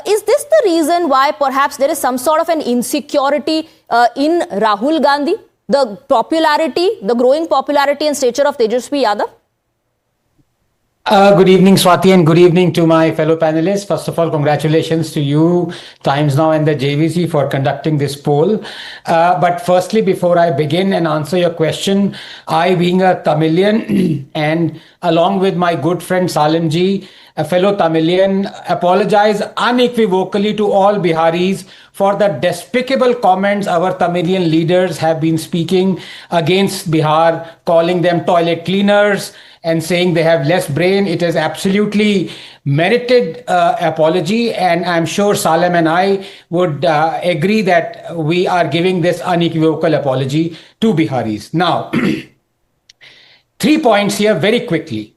Is this the reason why perhaps there is some sort of an insecurity in Rahul Gandhi, the popularity, the growing popularity and stature of Tejashwi Yadav? Good evening, Swati, and good evening to my fellow panelists. First of all, congratulations to you, Times Now and the JVC for conducting this poll. But firstly, before I begin and answer your question, I, being a Tamilian and along with my good friend Salimji, a fellow Tamilian, apologize unequivocally to all Biharis for the despicable comments our Tamilian leaders have been speaking against Bihar, calling them toilet cleaners and saying they have less brain. It is absolutely merited apology, and I'm sure Salem and I would agree that we are giving this unequivocal apology to Biharis. Now, 3 points here very quickly.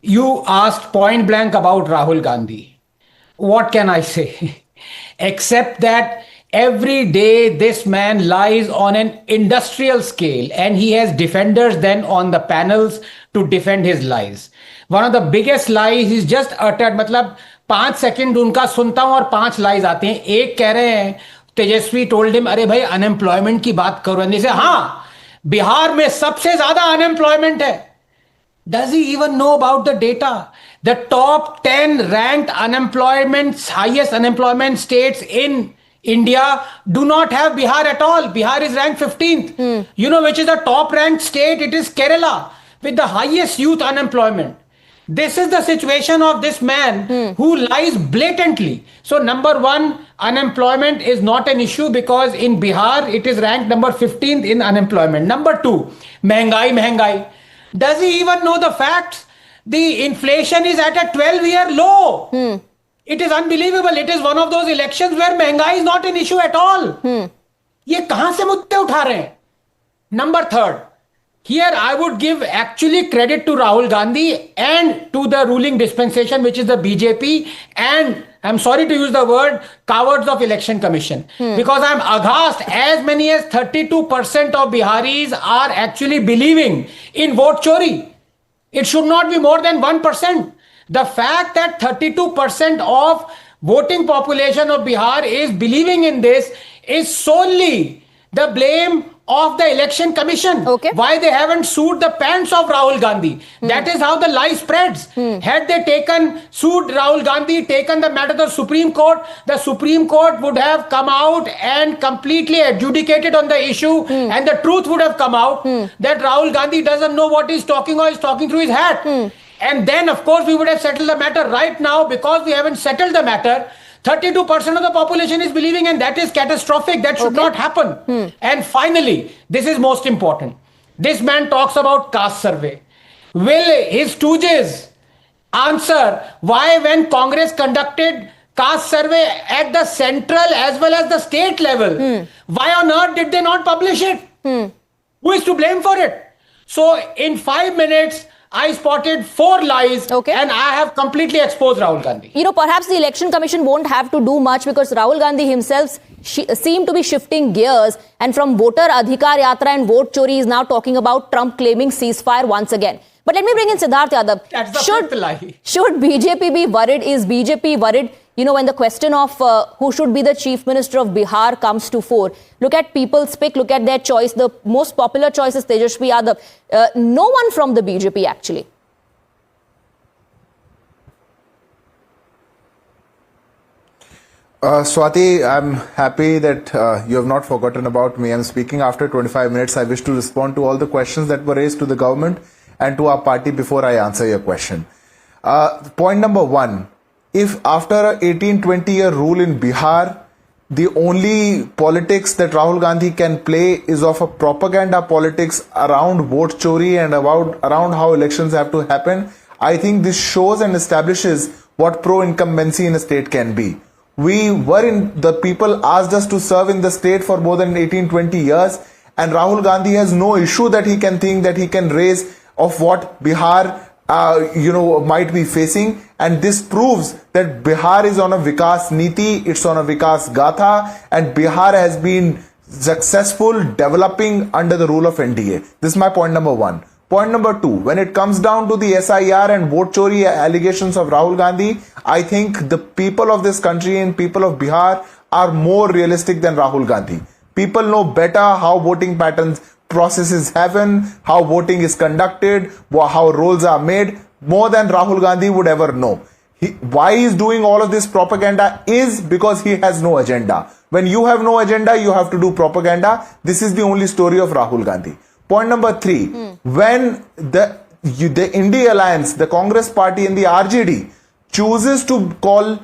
You asked point blank about Rahul Gandhi. What can I say? Except that every day this man lies on an industrial scale, and he has defenders then on the panels to defend his lies. One of the biggest lies he's just uttered, मतलब 5 second उनका सुनता हूं और 5 lies आते हैं. एक कह रहे हैं तेजस्वी टोल्ड हिम, अरे भाई अनएम्प्लॉयमेंट की बात करो, जैसे हाँ बिहार में सबसे ज्यादा अनएम्प्लॉयमेंट है. Does he even know about the data? The top 10 ranked highest unemployment states in India do not have Bihar at all. Bihar is ranked 15th. You know which is the top ranked state? It is Kerala with the highest youth unemployment. This is the situation of this man who lies blatantly. So number one, unemployment is not an issue because in Bihar it is ranked number 15th in unemployment. Number two, महंगाई. Does he even know the facts? The inflation is at a 12-year low. It is unbelievable. It is one of those elections where महंगाई is not an issue at all. ये कहां से मुद्दे उठा रहे हैं? Number third, here I would give actually credit to Rahul Gandhi and to the ruling dispensation, which is the BJP, and I'm sorry to use the word cowards of Election Commission, because I'm aghast. As many as 32% of Biharis are actually believing in vote chori. It should not be more than 1%. The fact that 32% of voting population of Bihar is believing in this is solely the blame of the Election Commission. Okay. Why they haven't sued the pants of Rahul Gandhi. That is how the lie spreads. Had they sued Rahul Gandhi, taken the matter to the Supreme Court would have come out and completely adjudicated on the issue, and the truth would have come out that Rahul Gandhi doesn't know what he's talking or is talking through his hat. And then, of course, we would have settled the matter. Right now, because we haven't settled the matter, 32% of the population is believing, and that is catastrophic. That should not happen. And finally, this is most important. This man talks about caste survey. Will his stooges answer why, when Congress conducted caste survey at the central as well as the state level, why on earth did they not publish it? Who is to blame for it? So in 5 minutes, I spotted 4 lies, and I have completely exposed Rahul Gandhi. You know, perhaps the Election Commission won't have to do much because Rahul Gandhi himself seemed to be shifting gears, and from voter Adhikar Yatra and vote chori is now talking about Trump claiming ceasefire once again. But let me bring in Siddharth Yadav. That's the fifth lie. Should BJP be worried? Is BJP worried? You know, when the question of who should be the Chief Minister of Bihar comes to fore, look at people's pick, look at their choice. The most popular choice is Tejashwi Yadav. No one from the BJP, actually. Swati, I'm happy that you have not forgotten about me. I'm speaking after 25 minutes. I wish to respond to all the questions that were raised to the government and to our party before I answer your question. Point number one. If after an 18-20 year rule in Bihar, the only politics that Rahul Gandhi can play is of a propaganda politics around vote chori and around how elections have to happen, I think this shows and establishes what pro-incumbency in a state can be. The people asked us to serve in the state for more than 18-20 years, and Rahul Gandhi has no issue that he can think that he can raise of what Bihar might be facing, and this proves that Bihar is on a Vikas Niti, it's on a Vikas Gatha, and Bihar has been successful developing under the rule of NDA. This is my point number one. Point number 2, when it comes down to the SIR and vote chori allegations of Rahul Gandhi, I think the people of this country and people of Bihar are more realistic than Rahul Gandhi. People know better how voting patterns processes happen, how voting is conducted, how rolls are made, more than Rahul Gandhi would ever know. Why he's doing all of this propaganda is because he has no agenda. When you have no agenda, you have to do propaganda. This is the only story of Rahul Gandhi. Point number 3, when the India Alliance, the Congress party and the RJD chooses to call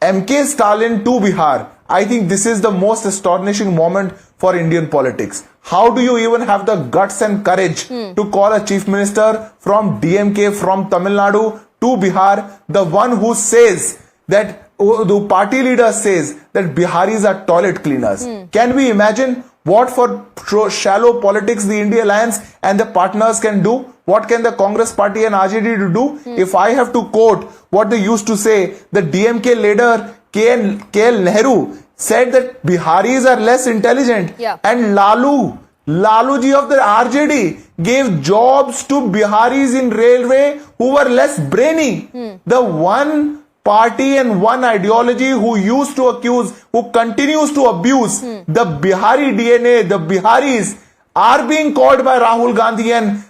MK Stalin to Bihar, I think this is the most astonishing moment for Indian politics. How do you even have the guts and courage to call a chief minister from DMK, from Tamil Nadu to Bihar, the one who says that, the party leader says that Biharis are toilet cleaners? Can we imagine what for shallow politics the India Alliance and the partners can do? What can the Congress party and RJD do? If I have to quote what they used to say, the DMK leader KL Nehru said that Biharis are less intelligent, and Laluji of the RJD gave jobs to Biharis in railway who were less brainy. The one party and one ideology who used to accuse, who continues to abuse the Bihari DNA, the Biharis, are being called by Rahul Gandhi and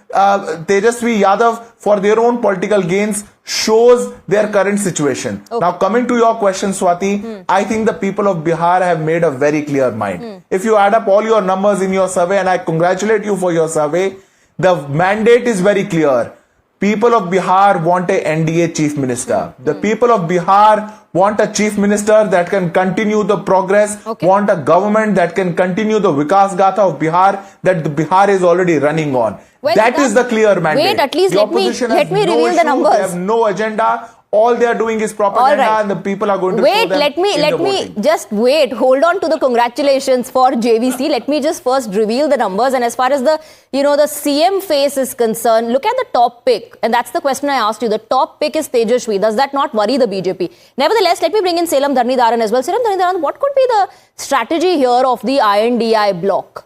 Tejashwi Yadav for their own political gains, shows their current situation. Now coming to your question, Swati, I think the people of Bihar have made a very clear mind. If you add up all your numbers in your survey, and I congratulate you for your survey, the mandate is very clear. People of Bihar want a NDA chief minister. The people of Bihar want a chief minister that can continue the progress, want a government that can continue the Vikas Gatha of Bihar that the Bihar is already running on. That is the clear mandate. Wait, at least let me reveal the numbers. They have no agenda. All they are doing is propaganda, and the people are going to show them. Let me just wait. Hold on to the congratulations for JVC. Let me just first reveal the numbers. And as far as the the CM face is concerned, look at the top pick, and that's the question I asked you. The top pick is Tejashwi. Does that not worry the BJP? Nevertheless, let me bring in Salem Dharnidaran as well. Salem Dharnidaran, what could be the strategy here of the INDI bloc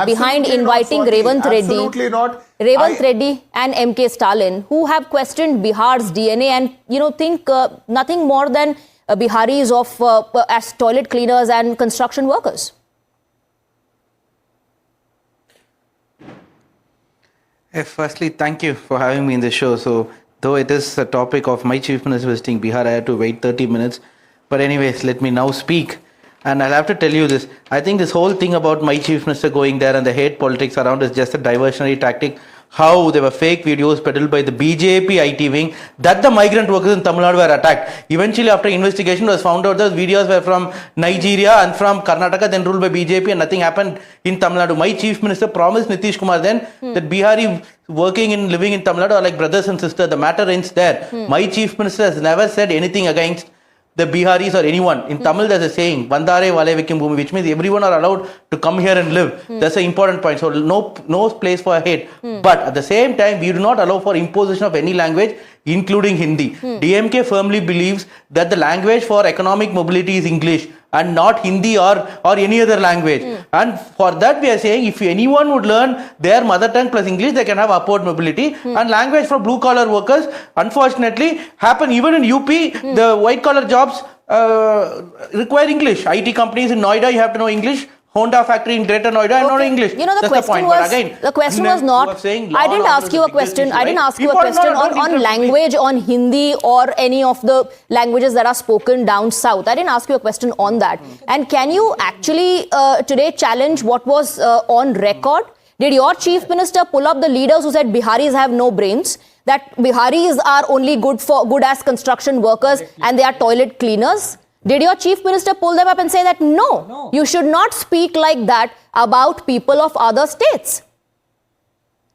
behind inviting Revanth Reddy? Absolutely not. Revanth Reddy and MK Stalin, who have questioned Bihar's DNA and think nothing more than Biharis as toilet cleaners and construction workers. Firstly, thank you for having me in the show. So, though it is a topic of my chief minister visiting Bihar, I had to wait 30 minutes. But anyways, let me now speak. And I'll have to tell you this. I think this whole thing about my chief minister going there and the hate politics around is just a diversionary tactic. How there were fake videos peddled by the BJP IT wing that the migrant workers in Tamil Nadu were attacked. Eventually, after investigation, it was found out those videos were from Nigeria and from Karnataka, then ruled by BJP, and nothing happened in Tamil Nadu. My chief minister promised Nitish Kumar then that Bihari working and living in Tamil Nadu are like brothers and sisters. The matter ends there. My chief minister has never said anything against the Biharis or anyone. In Tamil, there's a saying, Vandare Vale Vikim Bhumi, which means everyone are allowed to come here and live. That's an important point. So no place for hate. But at the same time, we do not allow for imposition of any language, including Hindi. DMK firmly believes that the language for economic mobility is English and not Hindi or any other language. And for that, we are saying if anyone would learn their mother tongue plus English, they can have upward mobility. And language for blue collar workers, unfortunately, happen even in UP. The white collar jobs require English. IT companies in Noida, you have to know English. Honda factory in Greater Noida, I know English. The question was not. I didn't ask you a question. I didn't ask you a question on language, on Hindi or any of the languages that are spoken down south. I didn't ask you a question on that. And can you actually today challenge what was on record? Did your chief minister pull up the leaders who said Biharis have no brains? That Biharis are only good as construction workers and they are toilet cleaners? Did your chief minister pull them up and say that no, you should not speak like that about people of other states?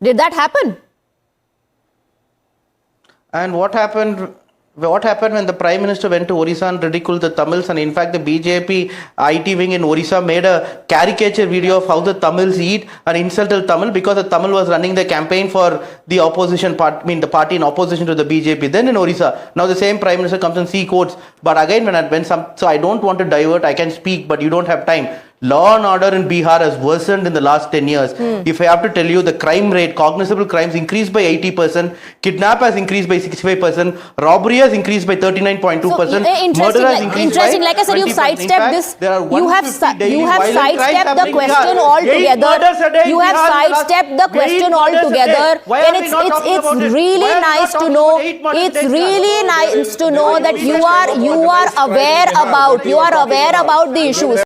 Did that happen? And what happened when the Prime Minister went to Orissa and ridiculed the Tamils? And in fact, the BJP IT wing in Orissa made a caricature video of how the Tamils eat and insulted Tamil because the Tamil was running the campaign for the opposition party, the party in opposition to the BJP. Then in Orissa, now the same Prime Minister comes and see quotes. But again, so I don't want to divert, I can speak, but you don't have time. Law and order in Bihar has worsened in the last 10 years. If I have to tell you, the crime rate, cognizable crimes increased by 80%, kidnap has increased by 65%, robbery has increased by 39.2%, murder has increased by like I said, you've 20%. sidestepped this. There are You have 150 daily you have violent crimes sidestepped the happening in question Bihar. altogether. You have sidestepped the question altogether. And it's really nice to know. It's really nice to know that you are aware about the issues.